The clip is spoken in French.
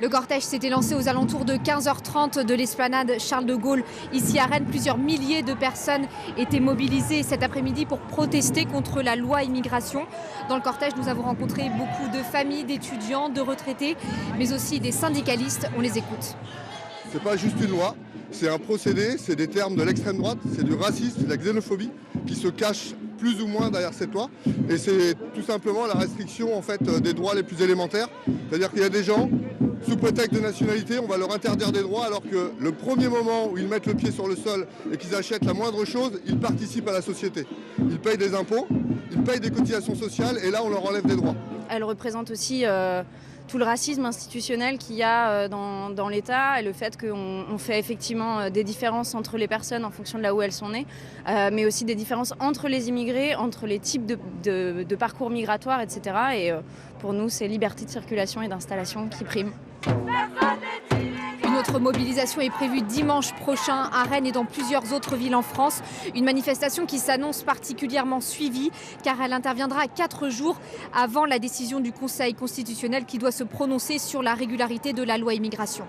Le cortège s'était lancé aux alentours de 15h30 de l'esplanade Charles de Gaulle. Ici à Rennes, plusieurs milliers de personnes étaient mobilisées cet après-midi pour protester contre la loi immigration. Dans le cortège, nous avons rencontré beaucoup de familles, d'étudiants, de retraités, mais aussi des syndicalistes. On les écoute. C'est pas juste une loi, c'est un procédé, c'est des termes de l'extrême droite, c'est du racisme, de la xénophobie qui se cachent plus ou moins derrière cette loi. Et c'est tout simplement la restriction en fait, des droits les plus élémentaires. C'est-à-dire qu'il y a des gens, sous prétexte de nationalité, on va leur interdire des droits alors que le premier moment où ils mettent le pied sur le sol et qu'ils achètent la moindre chose, ils participent à la société. Ils payent des impôts, ils payent des cotisations sociales et là on leur enlève des droits. Elle représente aussi tout le racisme institutionnel qu'il y a dans l'État et le fait qu'on fait effectivement des différences entre les personnes en fonction de là où elles sont nées, mais aussi des différences entre les immigrés, entre les types de parcours migratoires, etc. Et pour nous, c'est liberté de circulation et d'installation qui prime. Une autre mobilisation est prévue dimanche prochain à Rennes et dans plusieurs autres villes en France. Une manifestation qui s'annonce particulièrement suivie car elle interviendra 4 jours avant la décision du Conseil constitutionnel qui doit se prononcer sur la régularité de la loi immigration.